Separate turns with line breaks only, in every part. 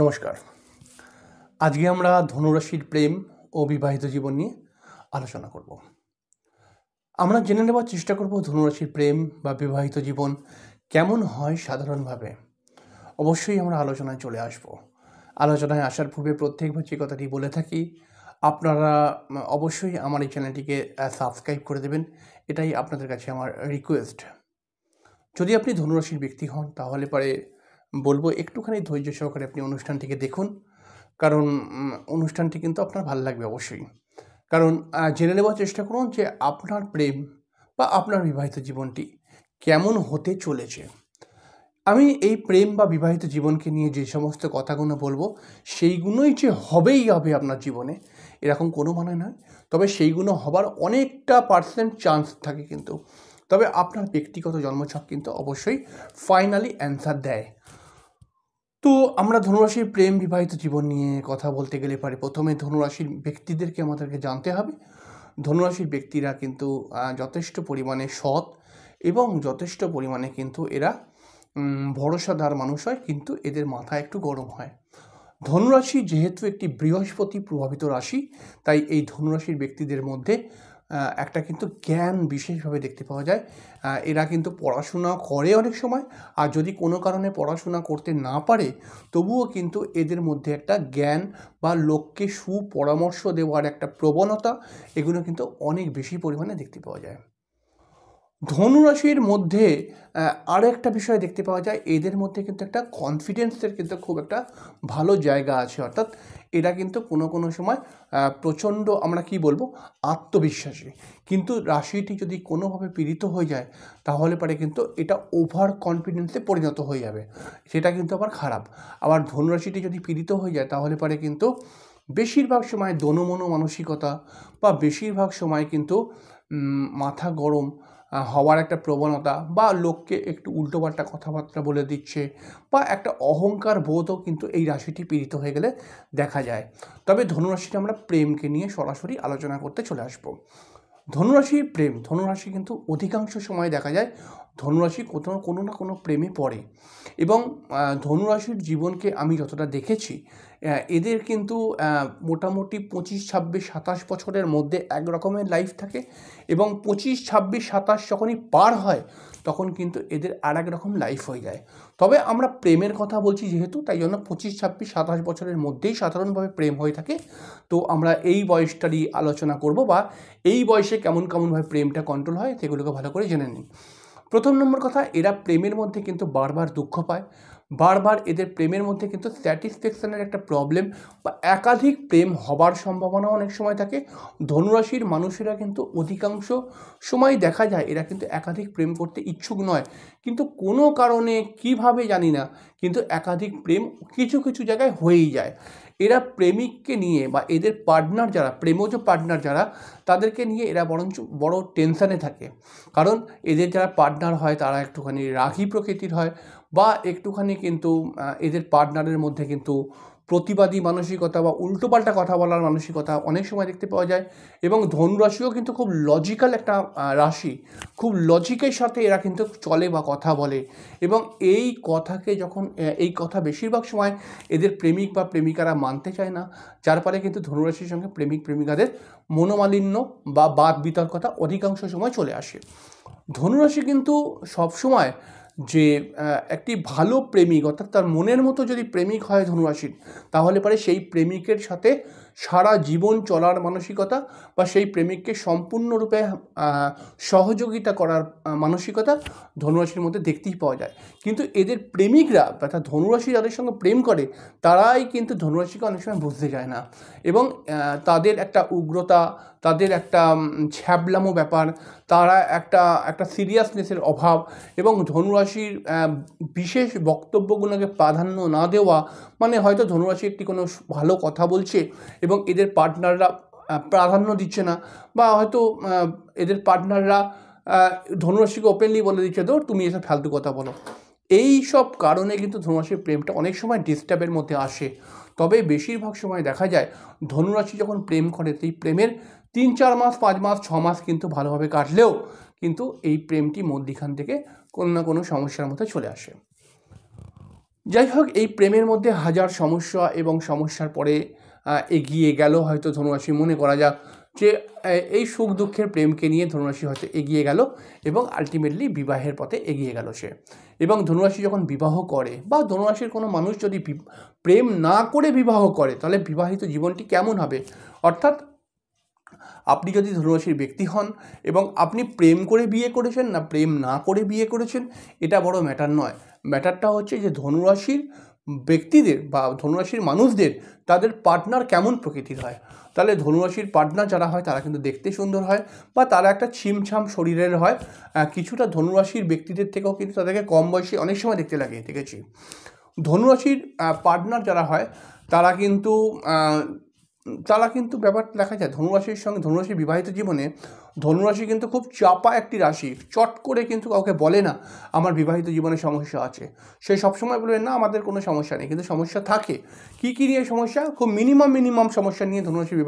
নমস্কার। আজকে আমরা ধনুরাশির প্রেম ও বিবাহিত জীবন নিয়ে আলোচনা করব। আমরা জেনে নেওয়ার চেষ্টা করব ধনুরাশির প্রেম বা বিবাহিত জীবন কেমন হয় সাধারণভাবে। অবশ্যই আমরা আলোচনায় চলে আসব। আলোচনায় আসার পূর্বে প্রত্যেকবার যে কথাটি বলে থাকি, আপনারা অবশ্যই আমার এই চ্যানেলটিকে সাবস্ক্রাইব করে দেবেন। এটাই আপনাদের কাছে আমার রিকোয়েস্ট। যদি আপনি ধনুরাশির ব্যক্তি হন তাহলে পরে বলবো একটুখানি ধৈর্য সহকারে আপনি অনুষ্ঠানটিকে দেখুন, কারণ অনুষ্ঠানটি কিন্তু আপনার ভালো লাগবে অবশ্যই। কারণ জেনে নেওয়ার চেষ্টা করুন যে আপনার প্রেম বা আপনার বিবাহিত জীবনটি কেমন হতে চলেছে। আমি এই প্রেম বা বিবাহিত জীবনকে নিয়ে যে সমস্ত কথাগুলো বলবো সেইগুলোই যে হবেই হবে আপনার জীবনে এরকম কোনো মানে নয়, তবে সেইগুলো হবার অনেকটা % চান্স থাকে কিন্তু। তবে আপনার ব্যক্তিগত জন্মছক কিন্তু অবশ্যই ফাইনালি অ্যান্সার দেয়। তো আমরা ধনুরাশির প্রেম বিবাহিত জীবন নিয়ে কথা বলতে গেলে পারে প্রথমে ধনুরাশির ব্যক্তিদেরকে আমাদেরকে জানতে হবে। ধনুরাশির ব্যক্তিরা কিন্তু যথেষ্ট পরিমাণে সৎ এবং যথেষ্ট পরিমাণে কিন্তু এরা ভরসাদার মানুষ হয়, কিন্তু এদের মাথা একটু গরম হয়। ধনুরাশি যেহেতু একটি বৃহস্পতি প্রভাবিত রাশি, তাই এই ধনুরাশির ব্যক্তিদের মধ্যে একটা কিন্তু জ্ঞান বিশেষভাবে দেখতে পাওয়া যায়। এরা কিন্তু পড়াশোনা করে অনেক সময়, আর যদি কোনো কারণে পড়াশোনা করতে না পারে তবুও কিন্তু এদের মধ্যে একটা জ্ঞান বা লোককে সুপরামর্শ দেওয়ার একটা প্রবণতা, এগুলো কিন্তু অনেক বেশি পরিমাণে দেখতে পাওয়া যায়। ধনুরাশির মধ্যে আরও একটা বিষয় দেখতে পাওয়া যায়, এদের মধ্যে কিন্তু একটা কনফিডেন্সের কিন্তু খুব একটা ভালো জায়গা আছে। অর্থাৎ এরা কিন্তু কোনো সময় প্রচণ্ড আমরা কি বলবো আত্মবিশ্বাসী, কিন্তু রাশিটি যদি কোনোভাবে পীড়িত হয়ে যায় তাহলে পরে কিন্তু এটা ওভার কনফিডেন্সে পরিণত হয়ে যাবে, সেটা কিন্তু আবার খারাপ। আবার ধনুরাশিটি যদি পীড়িত হয়ে যায় তাহলে পরে কিন্তু বেশিরভাগ সময় দোনমনো মানসিকতা বা বেশিরভাগ সময় কিন্তু মাথা গরম হওয়ার একটা প্রবণতা, বা লোককে একটু উল্টোপাল্টা কথাবার্তা বলে দিচ্ছে, বা একটা অহংকার বোধও কিন্তু এই রাশিটি পীড়িত হয়ে গেলে দেখা যায়। তবে ধনুরাশিটা আমরা প্রেমকে নিয়ে সরাসরি আলোচনা করতে চলে আসব। ধনুরাশির প্রেম, ধনুরাশি কিন্তু অধিকাংশ সময় দেখা যায় ধনুরাশি কোনো না কোনো প্রেমে পড়ে, এবং ধনুরাশির জীবনকে আমি যতটা দেখেছি এদের কিন্তু মোটামুটি 25, 26, 27 বছরের মধ্যে এক রকমের লাইফ থাকে, এবং 25, 26, 27 যখনই পার হয় তখন কিন্তু এদের আর এক রকম লাইফ হয়ে যায়। তবে আমরা প্রেমের কথা বলছি যেহেতু, তাই জন্য 25, 26, 27 বছরের মধ্যেই সাধারণভাবে প্রেম হয়ে থাকে। তো আমরা এই বয়সটারই আলোচনা করব, বা এই বয়সে কেমনভাবে প্রেমটা কন্ট্রোল হয় সেগুলোকে ভালো করে জেনে নিই। প্রথম নম্বর কথা, এরা প্রেমের মধ্যে কিন্তু বারবার দুঃখ পায়, বারবার এদের প্রেমের মধ্যে কিন্তু স্যাটিসফ্যাকশনের একটা প্রবলেম বা একাধিক প্রেম হবার সম্ভাবনা অনেক সময় থাকে। ধনুরাশির মানুষেরা কিন্তু অধিকাংশ সময় দেখা যায় এরা কিন্তু একাধিক প্রেম করতে ইচ্ছুক নয়, কিন্তু কোনো কারণে কিভাবে জানি না, কিন্তু একাধিক প্রেম কিছু কিছু জায়গায় হয়েই যায়। এরা প্রেমিককে নিয়ে বা এদের পার্টনার যারা, প্রেমজ পার্টনার যারা, তাদেরকে নিয়ে এরা বরঞ্চ বড় টেনশানে থাকে। কারণ এদের যারা পার্টনার হয় তারা একটুখানি রাগী প্রকৃতির হয়, বা একটুখানি কিন্তু এদের পার্টনারের মধ্যে কিন্তু প্রতিবাদী মানসিকতা বা উল্টোপাল্টা কথা বলার মানসিকতা অনেক সময় দেখতে পাওয়া যায়। এবং ধনুরাশিও কিন্তু খুব লজিক্যাল একটা রাশি, খুব লজিকের সাথে এরা কিন্তু চলে বা কথা বলে, এবং এই কথাকে যখন এই কথা বেশিরভাগ সময় এদের প্রেমিক বা প্রেমিকারা মানতে চায় না, যার ফলে কিন্তু ধনুরাশির সঙ্গে প্রেমিক প্রেমিকাদের মনোমালিন্য বা বাদ বিতর্কতা অধিকাংশ সময় চলে আসে। ধনুরাশি কিন্তু সবসময় যে একটি ভালো প্রেমিক, অর্থাৎ তার মনের মতো যদি প্রেমিক হয় ধনুরাশির, তাহলে পরে সেই প্রেমিকের সাথে সারা জীবন চলার মানসিকতা বা সেই প্রেমিককে সম্পূর্ণরূপে সহযোগিতা করার মানসিকতা ধনুরাশির মধ্যে দেখতেই পাওয়া যায়। কিন্তু এদের প্রেমিকরা, অর্থাৎ ধনুরাশি যাদের সঙ্গে প্রেম করে, তারাই কিন্তু ধনুরাশিকে অনেক সময় বুঝতে চায় না, এবং তাদের একটা উগ্রতা, তাদের একটা ছ্যাবলামো ব্যাপার, তারা একটা সিরিয়াসনেসের অভাব, এবং ধনুরাশির বিশেষ বক্তব্যগুলোকে প্রাধান্য না দেওয়া, মানে হয়তো ধনুরাশি একটি কোনো ভালো কথা বলছে এবং এদের পার্টনাররা প্রাধান্য দিচ্ছে না, বা হয়তো এদের পার্টনাররা ধনুরাশিকে ওপেনলি বলে দিচ্ছে তো তুমি এসব ফালতু কথা বলো। এই সব কারণে কিন্তু ধনুরাশির প্রেমটা অনেক সময় ডিস্টার্বের মধ্যে আসে। তবে বেশিরভাগ সময় দেখা যায় ধনুরাশি যখন প্রেম করে, সেই প্রেমের 3-4 মাস, 5 মাস, 6 মাস কিন্তু ভালোভাবে কাটলেও কিন্তু এই প্রেমটি মধ্যিখান থেকে কোনো না কোনো সমস্যার মধ্যে চলে আসে। যাই হোক, এই প্রেমের মধ্যে হাজার সমস্যা এবং সমস্যার পরে এগিয়ে গেল হয়তো ধনুরাশি। মনে করা যাক যে এই সুখ দুঃখের প্রেমকে নিয়ে ধনুরাশি হয়তো এগিয়ে গেল এবং আলটিমেটলি বিবাহের পথে এগিয়ে গেল সে। এবং ধনুরাশি যখন বিবাহ করে বা ধনুরাশির কোনো মানুষ যদি প্রেম না করে বিবাহ করে, তাহলে বিবাহিত জীবনটি কেমন হবে? অর্থাৎ আপনি যদি ধনুরাশির ব্যক্তি হন এবং আপনি প্রেম করে বিয়ে করেছেন না প্রেম না করে বিয়ে করেছেন, এটা বড় ম্যাটার নয়। ম্যাটারটা হচ্ছে যে ধনুরাশির ব্যক্তিদের বা ধনুরাশির মানুষদের তাদের পার্টনার কেমন প্রকৃতির হয়। তাহলে ধনুরাশির পার্টনার যারা হয় তারা কিন্তু দেখতে সুন্দর হয় বা তারা একটা ছিমছাম শরীরের হয়। কিছুটা ধনুরাশির ব্যক্তিদের থেকেও কিন্তু তাদেরকে কম বয়সী অনেক সময় দেখতে লাগে, দেখেছি। ধনুরাশির পার্টনার যারা হয় তারা কিন্তু ব্যাপারটা দেখা যায় ধনুরাশির সঙ্গে, ধনুরাশির বিবাহিত জীবনে ধনুরাশি কিন্তু খুব চাপা একটি রাশি। চট করে কিন্তু কাউকে বলে না আমার বিবাহিত জীবনে সমস্যা আছে। সে সবসময় বলবে না আমাদের কোনো সমস্যা নেই, কিন্তু সমস্যা থাকে। কী নিয়ে সমস্যা? খুব মিনিমাম সমস্যা নিয়ে ধনুরাশির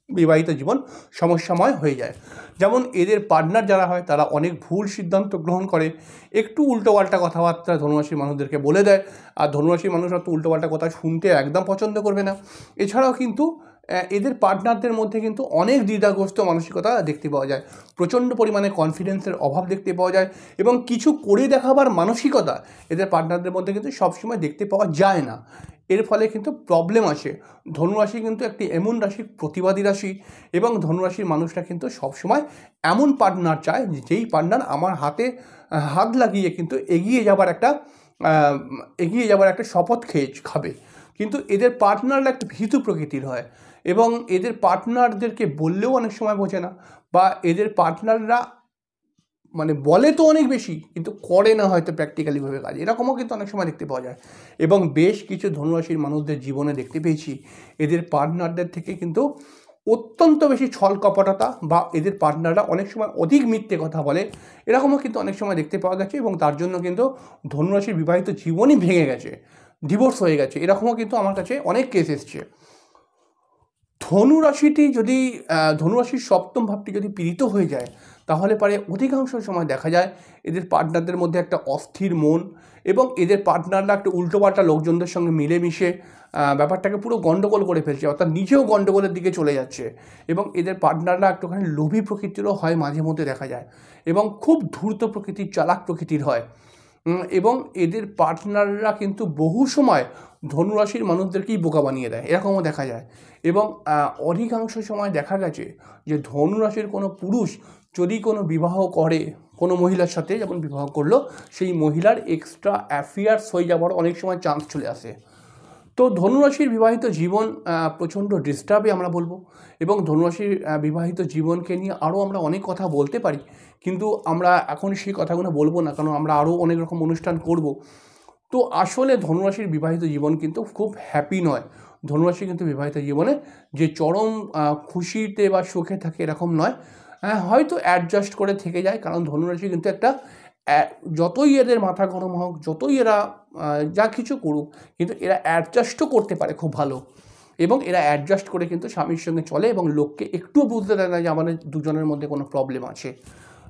বিবাহিত জীবন সমস্যাময় হয়ে যায়। যেমন এদের পার্টনার যারা হয় তারা অনেক ভুল সিদ্ধান্ত গ্রহণ করে, একটু উল্টোপাল্টা কথাবার্তা ধনুরাশির মানুষদেরকে বলে দেয়। আর ধনুরাশির মানুষরা তো উল্টোপাল্টা কথা শুনতে একদম পছন্দ করবে না। এছাড়াও কিন্তু এদের পার্টনারদের মধ্যে কিন্তু অনেক দ্বিধাগ্রস্ত মানসিকতা দেখতে পাওয়া যায়। প্রচণ্ড পরিমাণে কনফিডেন্সের অভাব দেখতে পাওয়া যায় এবং কিছু করে দেখাবার মানসিকতা এদের পার্টনারদের মধ্যে কিন্তু সবসময় দেখতে পাওয়া যায় না। এর ফলে কিন্তু প্রবলেম আসে। ধনুরাশি কিন্তু একটি এমন রাশি, প্রতিবাদী রাশি, এবং ধনুরাশির মানুষরা কিন্তু সবসময় এমন পার্টনার চায় যেই পার্টনার আমার হাতে হাত লাগিয়ে কিন্তু এগিয়ে যাবার একটা শপথ খাবে। কিন্তু এদের পার্টনাররা একটু ভীতু প্রকৃতির হয় এবং এদের পার্টনারদেরকে বললেও অনেক সময় বোঝে না, বা এদের পার্টনাররা মানে বলে তো অনেক বেশি কিন্তু করে না হয়তো প্র্যাকটিক্যালিভাবে কাজ, এরকমও কিন্তু অনেক সময় দেখতে পাওয়া যায়। এবং বেশ কিছু ধনুরাশির মানুষদের জীবনে দেখতে পেয়েছি এদের পার্টনারদের থেকে কিন্তু অত্যন্ত বেশি ছল কপটতা, বা এদের পার্টনাররা অনেক সময় অধিক মিথ্যে কথা বলে, এরকমও কিন্তু অনেক সময় দেখতে পাওয়া গেছে। এবং তার জন্য কিন্তু ধনুরাশির বিবাহিত জীবনই ভেঙে গেছে, ডিভোর্স হয়ে গেছে, এরকমও কিন্তু আমার কাছে অনেক কেস এসছে। ধনুরাশির সপ্তম ভাবটি যদি পীড়িত হয়ে যায়, তাহলে পরে অধিকাংশ সময় দেখা যায় এদের পার্টনারদের মধ্যে একটা অস্থির মন, এবং এদের পার্টনাররা একটা উল্টোপাল্টা লোকজনদের সঙ্গে মিলেমিশে ব্যাপারটাকে পুরো গণ্ডগোল করে ফেলছে, অর্থাৎ নিজেও গণ্ডগোলের দিকে চলে যাচ্ছে। এবং এদের পার্টনাররা একটুখানি লোভী প্রকৃতিরও হয় মাঝে মধ্যে দেখা যায়, এবং খুব ধূর্ত প্রকৃতির, চালাক প্রকৃতির হয়। এবং এদের পার্টনাররা কিন্তু বহু সময় ধনুরাশির মানুষদেরকেই বোকা বানিয়ে দেয়, এরকমও দেখা যায়। এবং অধিকাংশ সময় দেখা গেছে যে ধনুরাশির কোনো পুরুষ যদি কোনো বিবাহ করে কোনো মহিলার সাথে, যেমন বিবাহ করলো, সেই মহিলার এক্সট্রা অ্যাফেয়ার্স হয়ে যাওয়ার অনেক সময় চান্স চলে আসে। তো ধনুরাশির বিবাহিত জীবন প্রচণ্ড ডিস্টার্বে আমরা বলবো, এবং ধনুরাশির বিবাহিত জীবনকে নিয়ে আরও আমরা অনেক কথা বলতে পারি, কিন্তু আমরা এখন সেই কথাগুলো বলবো না, কারণ আমরা আরও অনেক রকম অনুষ্ঠান করব। তো আসলে ধনুরাশির বিবাহিত জীবন কিন্তু খুব হ্যাপি নয়। ধনুরাশি কিন্তু বিবাহিত জীবনে যে চরম খুশিতে বা সুখে থাকে এরকম নয়, হয়তো অ্যাডজাস্ট করে থেকে যায়। কারণ ধনুরাশি কিন্তু একটা যতই এদের মাথা গরম হোক, যতই এরা যা কিছু করুক, কিন্তু এরা অ্যাডজাস্টও করতে পারে খুব ভালো, এবং এরা অ্যাডজাস্ট করে কিন্তু স্বামীর সঙ্গে চলে এবং লোককে একটুও বুঝতে দেয় না যে আমাদের দুজনের মধ্যে কোনো প্রবলেম আছে।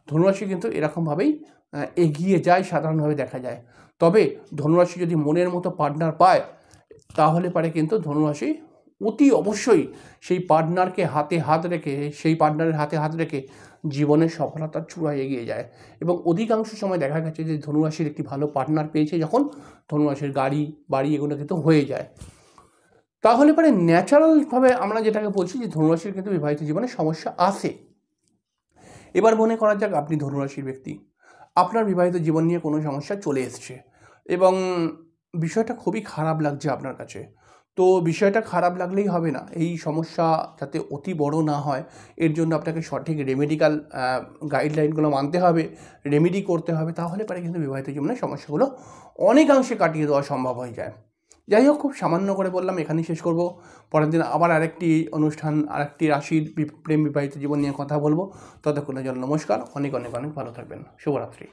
ধনুরাশি কিন্তু এরকমভাবেই এগিয়ে যায়, সাধারণভাবে দেখা যায়। তবে ধনুরাশি যদি মনের মতো পার্টনার পায়, তাহলে পারে কিন্তু ধনুরাশি অতি অবশ্যই সেই পার্টনারের হাতে হাত রেখে জীবনের সফলতার চূড়ায় এগিয়ে যায়। এবং অধিকাংশ সময় দেখা গেছে যে ধনুরাশির একটি ভালো পার্টনার পেয়েছে যখন, ধনুরাশির গাড়ি বাড়ি এগুলো কিন্তু হয়ে যায়। তাহলে পরে ন্যাচারালভাবে আমরা যেটাকে বলছি যে ধনুরাশির কিন্তু বিবাহিত জীবনে সমস্যা আসে। এবার মনে করা যাক আপনি ধনুরাশির ব্যক্তি, আপনার বিবাহিত জীবন নিয়ে কোনো সমস্যা চলে এসছে এবং বিষয়টা খুবই খারাপ লাগছে আপনার কাছে। তো বিষয়টা খারাপ লাগলেই হবে না, এই সমস্যা যাতে অতি বড় না হয় এর জন্য আপনাকে সঠিক রেমেডিক্যাল গাইডলাইনগুলো মানতে হবে, রেমেডি করতে হবে, তাহলে পরে কিন্তু বিবাহিত জীবনের সমস্যাগুলো অনেকাংশে কাটিয়ে দেওয়া সম্ভব হয়ে যায়। যাই হোক, খুব সামান্য করে বললাম, এখানেই শেষ করব। পরের দিন আবার আরেকটি অনুষ্ঠান, আরেকটি রাশির প্রেম বিবাহিত জীবন নিয়ে কথা বলবো। ততক্ষণের জন্য নমস্কার, অনেক অনেক অনেক ভালো থাকবেন, শুভরাত্রি।